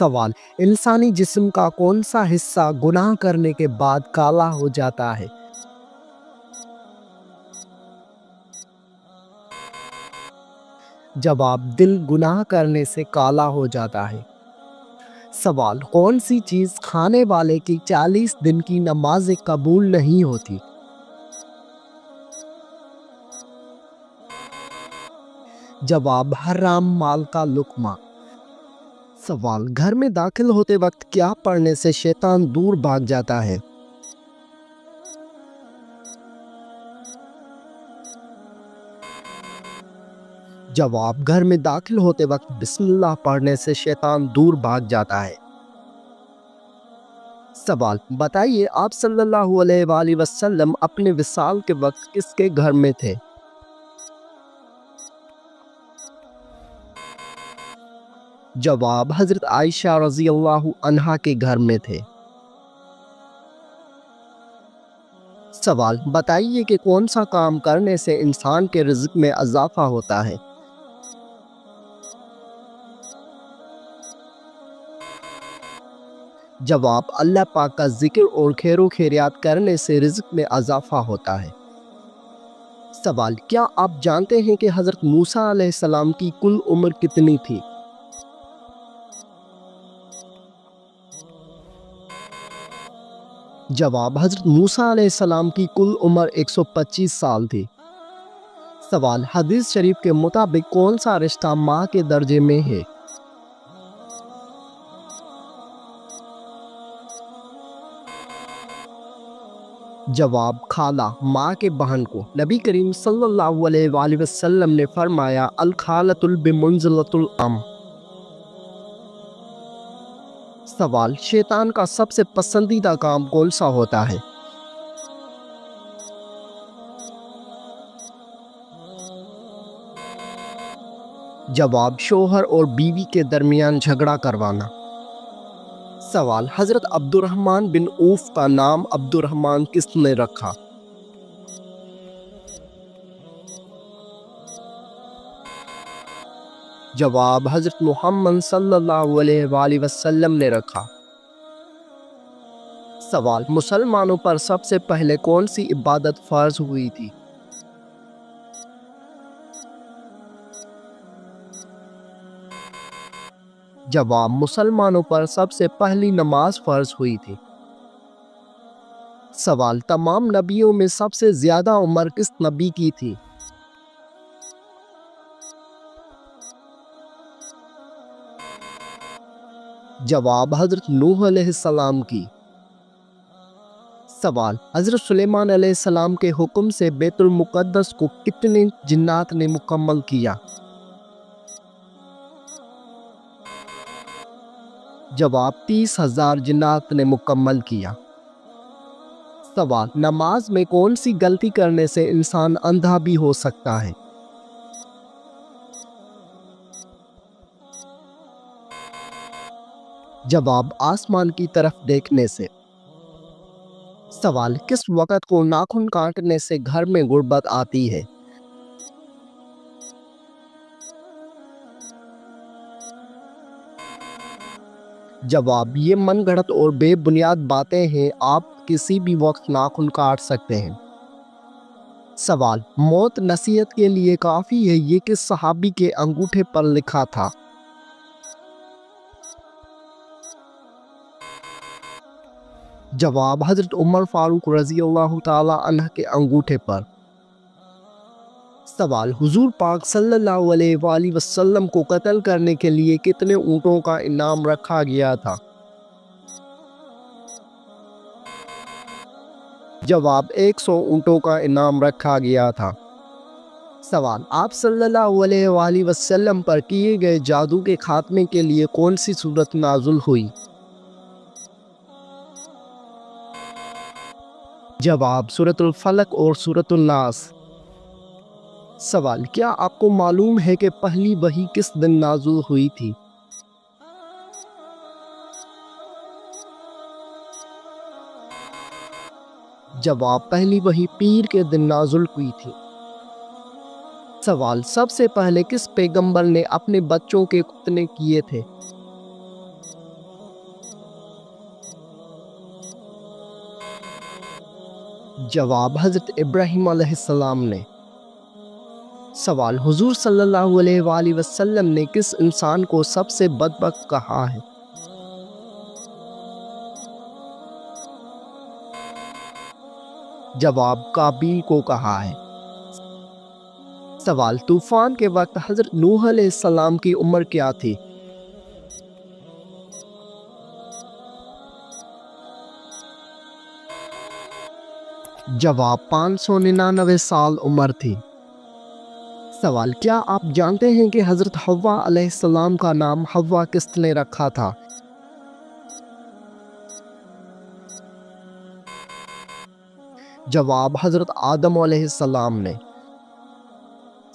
سوال: انسانی جسم کا کون سا حصہ گناہ کرنے کے بعد کالا ہو جاتا ہے؟ جواب: دل گناہ کرنے سے کالا ہو جاتا ہے۔ سوال: کون سی چیز کھانے والے کی 40 دن کی نمازیں قبول نہیں ہوتی؟ جواب: حرام مال کا لقمہ۔ سوال: گھر میں داخل ہوتے وقت کیا پڑھنے سے شیطان دور بھاگ جاتا ہے؟ جواب: گھر میں داخل ہوتے وقت بسم اللہ پڑھنے سے شیطان دور بھاگ جاتا ہے۔ سوال: بتائیے آپ صلی اللہ علیہ وآلہ وسلم اپنے وصال کے وقت کس کے گھر میں تھے؟ جواب: حضرت عائشہ رضی اللہ عنہا کے گھر میں تھے۔ سوال: بتائیے کہ کون سا کام کرنے سے انسان کے رزق میں اضافہ ہوتا ہے؟ جواب: اللہ پاک کا ذکر اور خیر و خیریات کرنے سے رزق میں اضافہ ہوتا ہے۔ سوال: کیا آپ جانتے ہیں کہ حضرت موسیٰ علیہ السلام کی کل عمر کتنی تھی؟ جواب: حضرت موسیٰ علیہ السلام کی کل عمر 125 سال تھی۔ سوال: حدیث شریف کے مطابق کون سا رشتہ ماں کے درجے میں ہے؟ جواب: خالہ، ماں کے بہن کو۔ نبی کریم صلی اللہ علیہ وآلہ وسلم نے فرمایا الخالۃ بمنزلۃ الام۔ سوال: شیطان کا سب سے پسندیدہ کام کون سا ہوتا ہے؟ جواب: شوہر اور بیوی کے درمیان جھگڑا کروانا۔ سوال: حضرت عبد الرحمن بن عوف کا نام عبد الرحمن کس نے رکھا؟ جواب: حضرت محمد صلی اللہ علیہ وآلہ وسلم نے رکھا۔ سوال: مسلمانوں پر سب سے پہلے کون سی عبادت فرض ہوئی تھی؟ جواب: مسلمانوں پر سب سے پہلی نماز فرض ہوئی تھی۔ سوال: تمام نبیوں میں سب سے زیادہ عمر کس نبی کی تھی؟ جواب: حضرت نوح علیہ السلام کی۔ سوال: حضرت سلیمان علیہ السلام کے حکم سے بیت المقدس کو کتنے جنات نے مکمل کیا؟ جواب: 30,000 جنات نے مکمل کیا۔ سوال: نماز میں کون سی غلطی کرنے سے انسان اندھا بھی ہو سکتا ہے؟ جواب: آسمان کی طرف دیکھنے سے۔ سوال: کس وقت کو ناخن کاٹنے سے گھر میں غربت آتی ہے؟ جواب: یہ من گھڑت اور بے بنیاد باتیں ہیں، آپ کسی بھی وقت ناخن کاٹ سکتے ہیں۔ سوال: موت نصیحت کے لیے کافی ہے، یہ کس صحابی کے انگوٹھے پر لکھا تھا؟ جواب: حضرت عمر فاروق رضی اللہ تعالی عنہ کے انگوٹھے پر۔ سوال: حضور پاک صلی اللہ علیہ وآلہ وسلم کو قتل کرنے کے لیے کتنے اونٹوں کا انعام رکھا گیا تھا؟ جواب: 100 اونٹوں کا انعام رکھا گیا تھا۔ سوال: آپ صلی اللہ علیہ وآلہ وسلم پر کیے گئے جادو کے خاتمے کے لیے کون سی سورت نازل ہوئی؟ جواب: سورۃ الفلق اور سورۃ الناس۔ سوال: کیا آپ کو معلوم ہے کہ پہلی وحی کس دن نازل ہوئی تھی؟ جواب: پہلی وحی پیر کے دن نازل ہوئی تھی۔ سوال: سب سے پہلے کس پیغمبر نے اپنے بچوں کے ختنے کیے تھے؟ جواب حضرت ابراہیم علیہ السلام نے۔ سوال، حضور صلی اللہ علیہ وآلہ وسلم نے کس انسان کو سب سے بدبخت کہا ہے؟ جواب، قابیل کو کہا ہے۔ سوال، طوفان کے وقت حضرت نوح علیہ السلام کی عمر کیا تھی؟ جواب، 599 سال عمر تھی۔ سوال، کیا آپ جانتے ہیں کہ حضرت حوا علیہ السلام کا نام حوا کس نے رکھا تھا؟ جواب، حضرت آدم علیہ السلام نے۔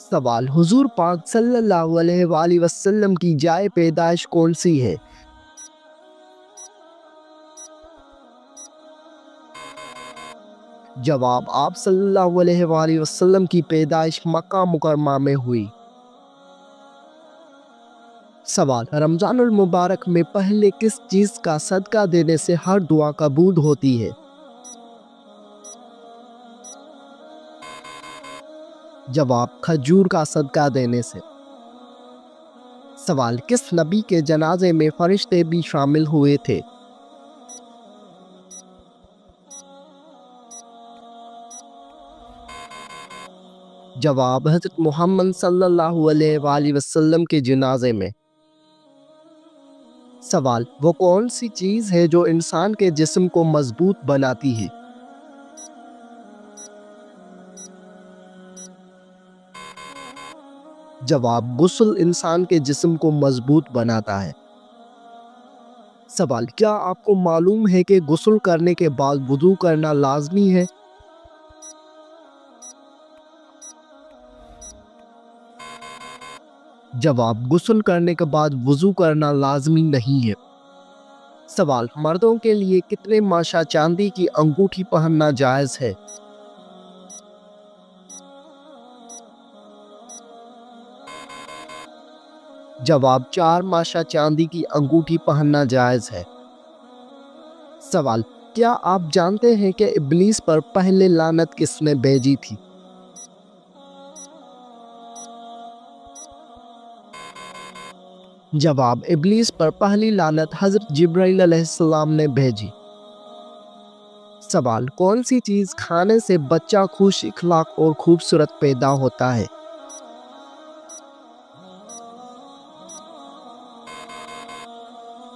سوال، حضور پاک صلی اللہ علیہ وآلہ وسلم کی جائے پیدائش کون سی ہے؟ جواب، آپ صلی اللہ علیہ وآلہ وسلم کی پیدائش مکہ مکرمہ میں ہوئی۔ سوال، رمضان المبارک میں پہلے کس چیز کا صدقہ دینے سے ہر دعا قبول ہوتی ہے؟ جواب، کھجور کا صدقہ دینے سے۔ سوال، کس نبی کے جنازے میں فرشتے بھی شامل ہوئے تھے؟ جواب، حضرت محمد صلی اللہ علیہ وآلہ وسلم کے جنازے میں۔ سوال، وہ کون سی چیز ہے جو انسان کے جسم کو مضبوط بناتی ہے؟ جواب، غسل انسان کے جسم کو مضبوط بناتا ہے۔ سوال، کیا آپ کو معلوم ہے کہ غسل کرنے کے بعد وضو کرنا لازمی ہے؟ جواب، غسل کرنے کے بعد وضو کرنا لازمی نہیں ہے۔ سوال، مردوں کے لیے کتنے ماشا چاندی کی انگوٹھی پہننا جائز ہے؟ جواب، 4 ماشا چاندی کی انگوٹھی پہننا جائز ہے۔ سوال، کیا آپ جانتے ہیں کہ ابلیس پر پہلے لعنت کس نے بھیجی تھی؟ جواب، ابلیس پر پہلی لعنت حضرت جبرائیل علیہ السلام نے بھیجی۔ سوال، کون سی چیز کھانے سے بچہ خوش اخلاق اور خوبصورت پیدا ہوتا ہے؟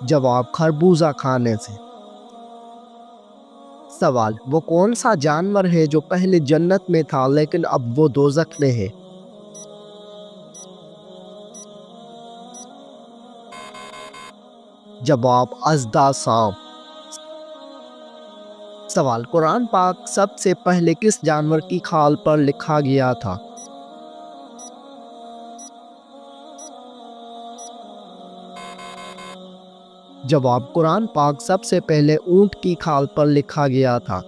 جواب، خربوزہ کھانے سے۔ سوال، وہ کون سا جانور ہے جو پہلے جنت میں تھا لیکن اب وہ دوزخ میں ہے؟ جواب، اژدھا سانپ۔ سوال، قرآن پاک سب سے پہلے کس جانور کی کھال پر لکھا گیا تھا؟ جواب، قرآن پاک سب سے پہلے اونٹ کی کھال پر لکھا گیا تھا۔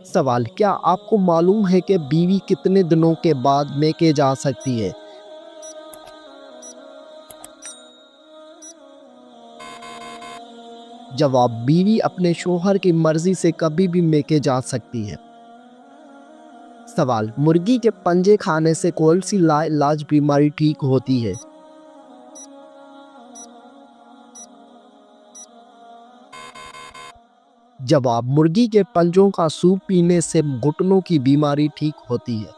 سوال، کیا آپ کو معلوم ہے کہ بیوی کتنے دنوں کے بعد میکے جا سکتی ہے؟ جواب، بیوی اپنے شوہر کی مرضی سے کبھی بھی میکے جا سکتی ہے۔ سوال، مرغی کے پنجے کھانے سے کون سی لا علاج بیماری ٹھیک ہوتی ہے؟ جواب، مرغی کے پنجوں کا سوپ پینے سے گھٹنوں کی بیماری ٹھیک ہوتی ہے۔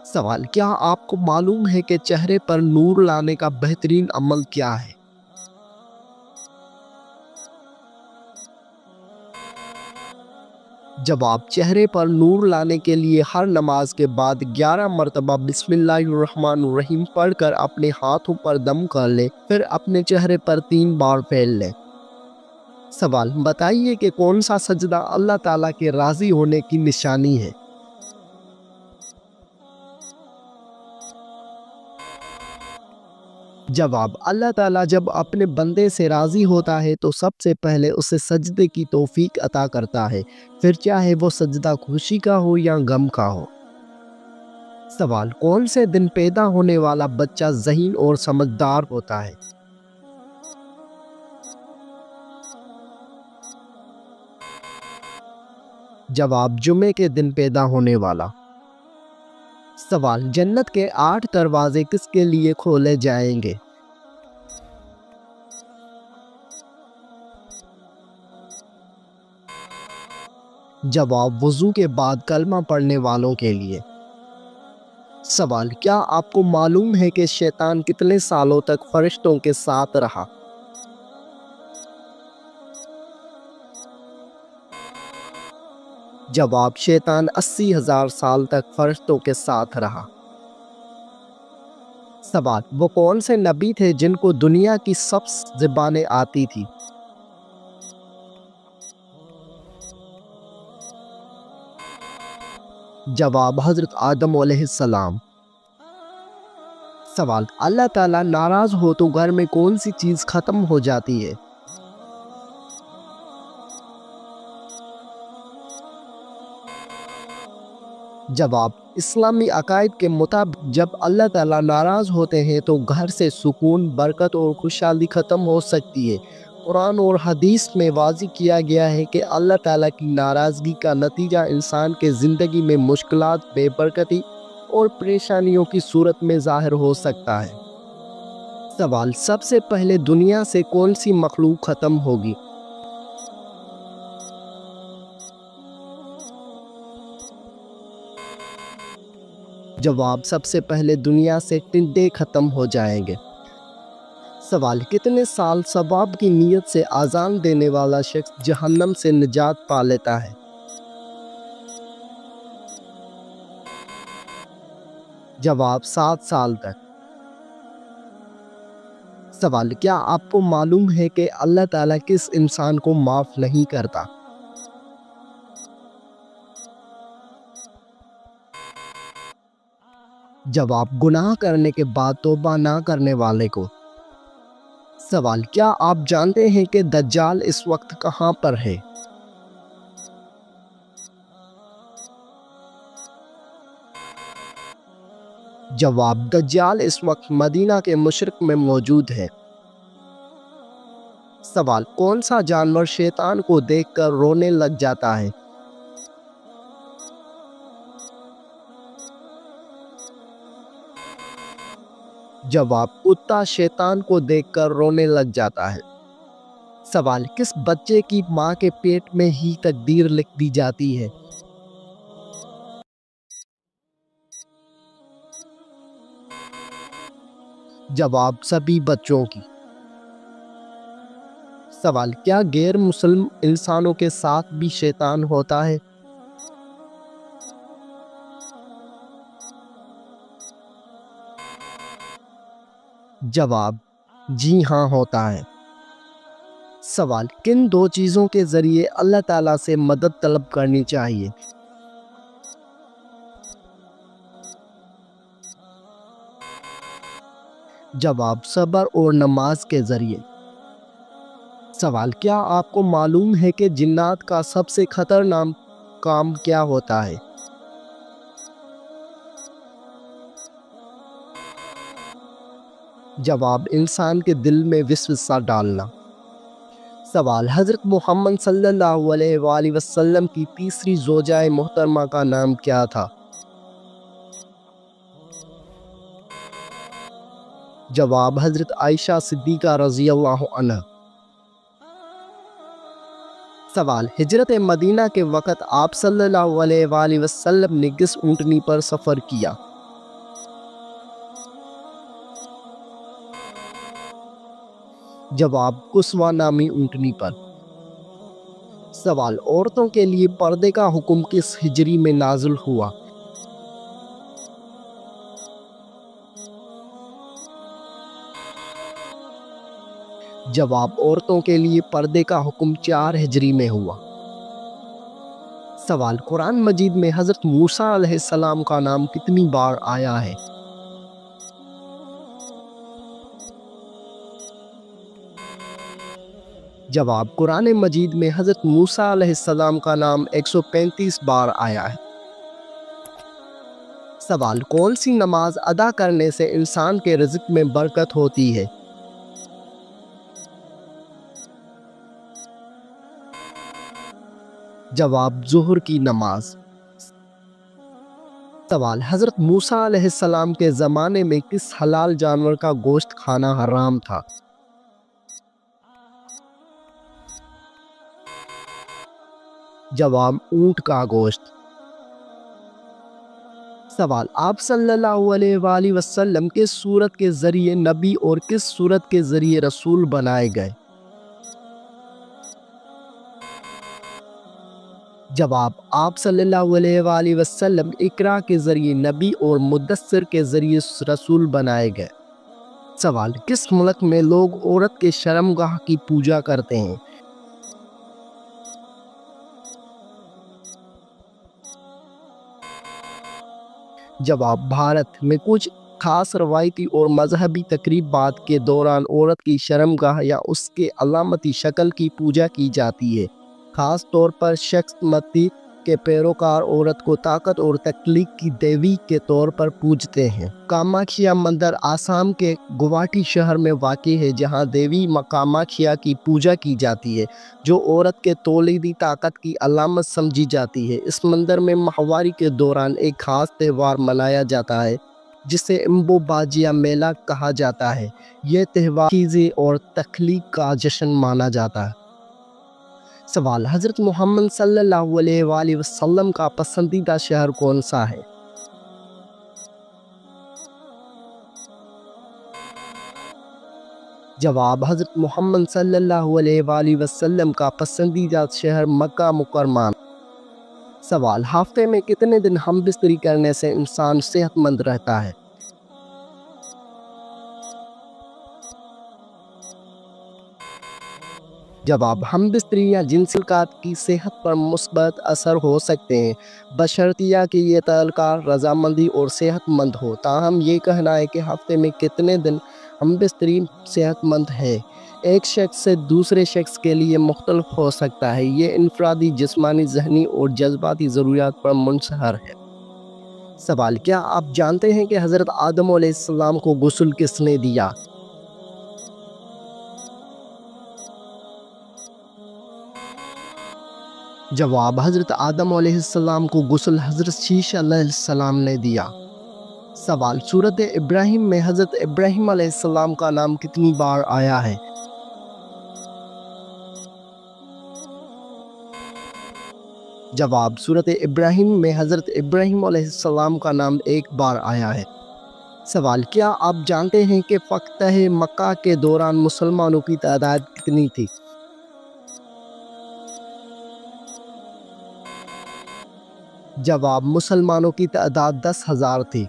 سوال، کیا آپ کو معلوم ہے کہ چہرے پر نور لانے کا بہترین عمل کیا ہے؟ جواب، چہرے پر نور لانے کے لیے ہر نماز کے بعد 11 مرتبہ بسم اللہ الرحمن الرحیم پڑھ کر اپنے ہاتھوں پر دم کر لے، پھر اپنے چہرے پر 3 بار پھیل لے۔ سوال، بتائیے کہ کون سا سجدہ اللہ تعالیٰ کے راضی ہونے کی نشانی ہے؟ جواب، اللہ تعالیٰ جب اپنے بندے سے راضی ہوتا ہے تو سب سے پہلے اسے سجدے کی توفیق عطا کرتا ہے، پھر چاہے وہ سجدہ خوشی کا ہو یا غم کا ہو۔ سوال، کون سے دن پیدا ہونے والا بچہ ذہین اور سمجھدار ہوتا ہے؟ جواب جمعے کے دن پیدا ہونے والا۔ سوال جنت کے 8 دروازے کس کے لیے کھولے جائیں گے؟ جواب وضو کے بعد کلمہ پڑھنے والوں کے لیے۔ سوال کیا آپ کو معلوم ہے کہ شیطان کتنے سالوں تک فرشتوں کے ساتھ رہا؟ جواب شیطان 80,000 سال تک فرشتوں کے ساتھ رہا۔ سوال وہ کون سے نبی تھے جن کو دنیا کی سب زبانیں آتی تھی؟ جواب حضرت آدم علیہ السلام۔ سوال اللہ تعالیٰ ناراض ہو تو گھر میں کون سی چیز ختم ہو جاتی ہے؟ جواب اسلامی عقائد کے مطابق جب اللہ تعالیٰ ناراض ہوتے ہیں تو گھر سے سکون، برکت اور خوشحالی ختم ہو سکتی ہے۔ قرآن اور حدیث میں واضح کیا گیا ہے کہ اللہ تعالیٰ کی ناراضگی کا نتیجہ انسان کے زندگی میں مشکلات، بے برکتی اور پریشانیوں کی صورت میں ظاہر ہو سکتا ہے۔ سوال سب سے پہلے دنیا سے کون سی مخلوق ختم ہوگی؟ جواب سب سے پہلے دنیا سے ٹڈے ختم ہو جائیں گے۔ سوال کتنے سال ثواب کی نیت سے اذان دینے والا شخص جہنم سے نجات پا لیتا ہے؟ جواب 7 سال تک۔ سوال کیا آپ کو معلوم ہے کہ اللہ تعالیٰ کس انسان کو معاف نہیں کرتا؟ جواب گناہ کرنے کے بعد توبہ نہ کرنے والے کو۔ سوال کیا آپ جانتے ہیں کہ دجال اس وقت کہاں پر ہے؟ جواب دجال اس وقت مدینہ کے مشرق میں موجود ہے۔ سوال کون سا جانور شیطان کو دیکھ کر رونے لگ جاتا ہے؟ جواب کتا شیطان کو دیکھ کر رونے لگ جاتا ہے۔ سوال کس بچے کی ماں کے پیٹ میں ہی تقدیر لکھ دی جاتی ہے؟ جواب سبھی بچوں کی۔ سوال کیا غیر مسلم انسانوں کے ساتھ بھی شیطان ہوتا ہے؟ جواب جی ہاں ہوتا ہے۔ سوال کن 2 چیزوں کے ذریعے اللہ تعالیٰ سے مدد طلب کرنی چاہیے؟ جواب صبر اور نماز کے ذریعے۔ سوال کیا آپ کو معلوم ہے کہ جنات کا سب سے خطرناک کام کیا ہوتا ہے؟ جواب انسان کے دل میں وسوسہ ڈالنا۔ سوال حضرت محمد صلی اللہ علیہ وآلہ وسلم کی تیسری زوجہ محترمہ کا نام کیا تھا؟ جواب حضرت عائشہ صدیقہ رضی اللہ عنہا۔ سوال ہجرت مدینہ کے وقت آپ صلی اللہ علیہ وآلہ وسلم نے کس اونٹنی پر سفر کیا؟ جواب قصوہ نامی اونٹنی پر۔ سوال عورتوں کے لیے پردے کا حکم کس ہجری میں نازل ہوا؟ جواب عورتوں کے لیے پردے کا حکم 4 ہجری میں ہوا۔ سوال قرآن مجید میں حضرت موسیٰ علیہ السلام کا نام کتنی بار آیا ہے؟ جواب قرآن مجید میں حضرت موسیٰ علیہ السلام کا نام 135 بار آیا ہے۔ سوال کون سی نماز ادا کرنے سے انسان کے رزق میں برکت ہوتی ہے؟ جواب ظہر کی نماز۔ سوال حضرت موسیٰ علیہ السلام کے زمانے میں کس حلال جانور کا گوشت کھانا حرام تھا؟ جواب اونٹ کا گوشت۔ سوال آپ صلی اللہ علیہ وآلہ وسلم کس سورت کے ذریعے نبی اور کس سورت کے ذریعے رسول بنائے گئے؟ جواب آپ صلی اللہ علیہ وآلہ وسلم اقرا کے ذریعے نبی اور مدثر کے ذریعے رسول بنائے گئے۔ سوال کس ملک میں لوگ عورت کے شرمگاہ کی پوجا کرتے ہیں؟ جواب بھارت میں کچھ خاص روایتی اور مذہبی تقریبات کے دوران عورت کی شرمگاہ یا اس کے علامتی شکل کی پوجا کی جاتی ہے۔ خاص طور پر شخص متی کے پیروکار عورت کو طاقت اور تخلیق کی دیوی کے طور پر پوجتے ہیں۔ کاماکھیا مندر آسام کے گوہاٹی شہر میں واقع ہے جہاں دیوی کاماکھیا کی پوجا کی جاتی ہے جو عورت کے تولیدی طاقت کی علامت سمجھی جاتی ہے۔ اس مندر میں ماہواری کے دوران ایک خاص تہوار منایا جاتا ہے جسے امبو باجیا میلہ کہا جاتا ہے۔ یہ تہوار چیزیں اور تخلیق کا جشن مانا جاتا ہے۔ سوال حضرت محمد صلی اللہ علیہ وآلہ وسلم کا پسندیدہ شہر کون سا ہے؟ جواب حضرت محمد صلی اللہ علیہ وآلہ وسلم کا پسندیدہ شہر مکہ مکرمہ۔ سوال ہفتے میں کتنے دن ہم بستری کرنے سے انسان صحت مند رہتا ہے؟ جواب ہم بستری یا جنسی تعلقات کی صحت پر مثبت اثر ہو سکتے ہیں بشرطیہ کہ یہ تعلقات رضامندی اور صحت مند ہو۔ تاہم یہ کہنا ہے کہ ہفتے میں کتنے دن ہم بستری صحت مند ہے ایک شخص سے دوسرے شخص کے لیے مختلف ہو سکتا ہے۔ یہ انفرادی جسمانی ذہنی اور جذباتی ضروریات پر منحصر ہے۔ سوال کیا آپ جانتے ہیں کہ حضرت آدم علیہ السلام کو غسل کس نے دیا؟ جواب حضرت آدم علیہ السلام کو غسل حضرت شیش علیہ السلام نے دیا۔ سوال سورۃ ابراہیم میں حضرت ابراہیم علیہ السلام کا نام کتنی بار آیا ہے؟ جواب سورۃ ابراہیم میں حضرت ابراہیم علیہ السلام کا نام ایک بار آیا ہے۔ سوال کیا آپ جانتے ہیں کہ فتح مکہ کے دوران مسلمانوں کی تعداد کتنی تھی؟ جواب مسلمانوں کی تعداد 10,000 تھی۔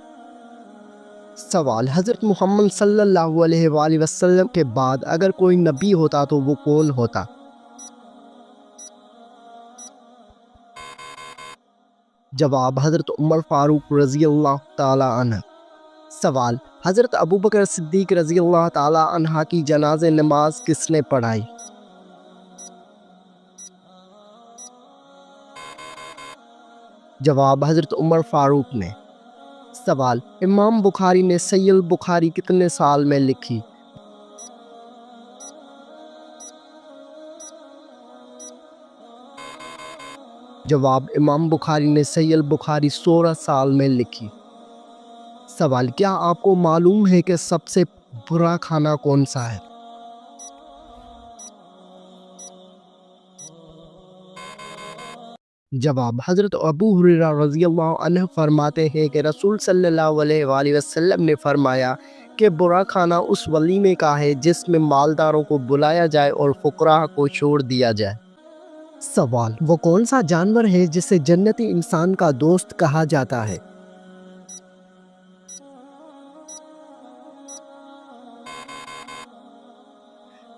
سوال حضرت محمد صلی اللہ علیہ وآلہ وسلم کے بعد اگر کوئی نبی ہوتا تو وہ کون ہوتا؟ جواب حضرت عمر فاروق رضی اللہ تعالی عنہ۔ سوال حضرت ابوبکر صدیق رضی اللہ تعالی عنہ کی جنازہ نماز کس نے پڑھائی؟ جواب حضرت عمر فاروق نے۔ سوال امام بخاری نے صحیح البخاری کتنے سال میں لکھی؟ جواب امام بخاری نے صحیح البخاری 16 سال میں لکھی۔ سوال کیا آپ کو معلوم ہے کہ سب سے برا کھانا کون سا ہے؟ جواب حضرت ابو ہریرہ رضی اللہ عنہ فرماتے ہیں کہ رسول صلی اللہ علیہ وآلہ وسلم نے فرمایا کہ برا کھانا اس ولیمے کا ہے جس میں مالداروں کو بلایا جائے اور فقراء کو چھوڑ دیا جائے۔ سوال وہ کون سا جانور ہے جسے جنتی انسان کا دوست کہا جاتا ہے؟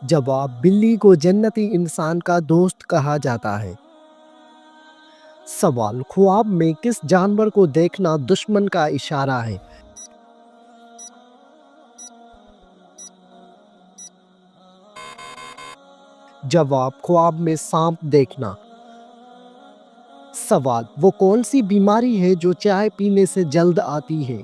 جواب بلی کو جنتی انسان کا دوست کہا جاتا ہے۔ سوال خواب میں کس جانور کو دیکھنا دشمن کا اشارہ ہے؟ جواب خواب میں سانپ دیکھنا۔ سوال وہ کون سی بیماری ہے جو چائے پینے سے جلد آتی ہے؟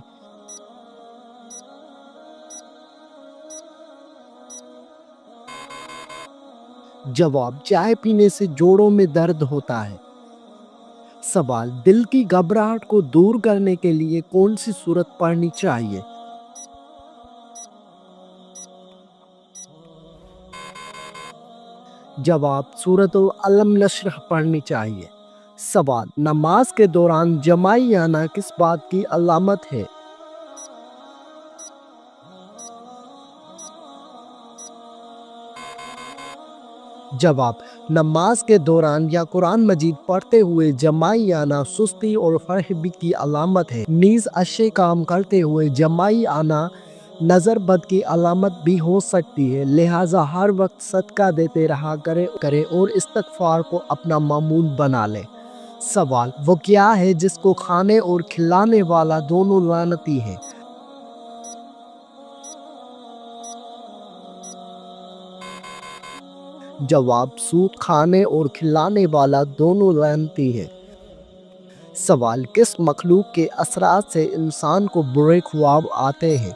جواب چائے پینے سے جوڑوں میں درد ہوتا ہے۔ سوال، دل کی گھبراہٹ کو دور کرنے کے لیے کون سی سورت پڑھنی چاہیے؟ جواب، سورۃ الم نشرح پڑھنی چاہیے۔ سوال، نماز کے دوران جمائی آنا کس بات کی علامت ہے؟ جواب، نماز کے دوران یا قرآن مجید پڑھتے ہوئے جمائی آنا سستی اور فرحبی کی علامت ہے، نیز اچھے کام کرتے ہوئے جمائی آنا نظر بد کی علامت بھی ہو سکتی ہے، لہٰذا ہر وقت صدقہ دیتے رہا کرے اور استغفار کو اپنا معمول بنا لے۔ سوال، وہ کیا ہے جس کو کھانے اور کھلانے والا دونوں لعنتی ہیں؟ جواب، سود کھانے اور کھلانے والا دونوں لعنتی ہے۔ سوال، کس مخلوق کے اثرات سے انسان کو برے خواب آتے ہیں؟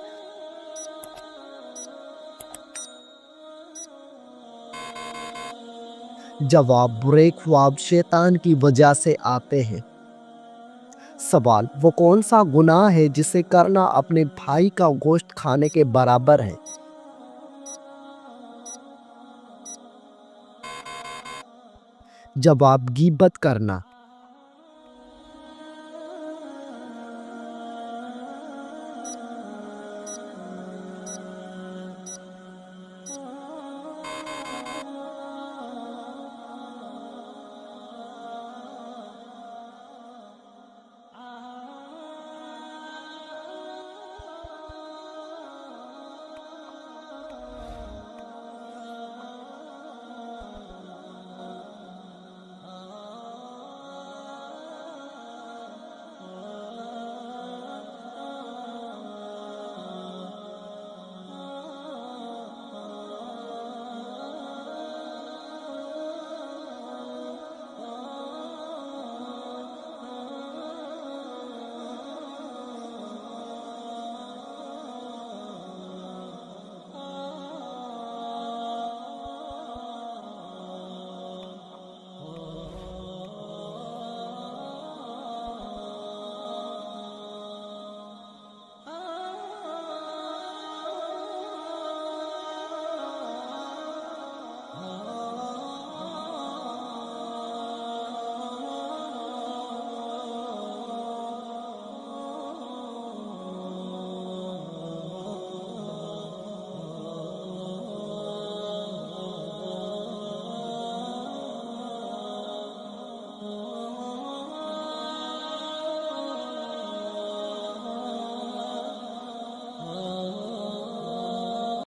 جواب، برے خواب شیطان کی وجہ سے آتے ہیں۔ سوال، وہ کون سا گناہ ہے جسے کرنا اپنے بھائی کا گوشت کھانے کے برابر ہے؟ جواب، غیبت کرنا۔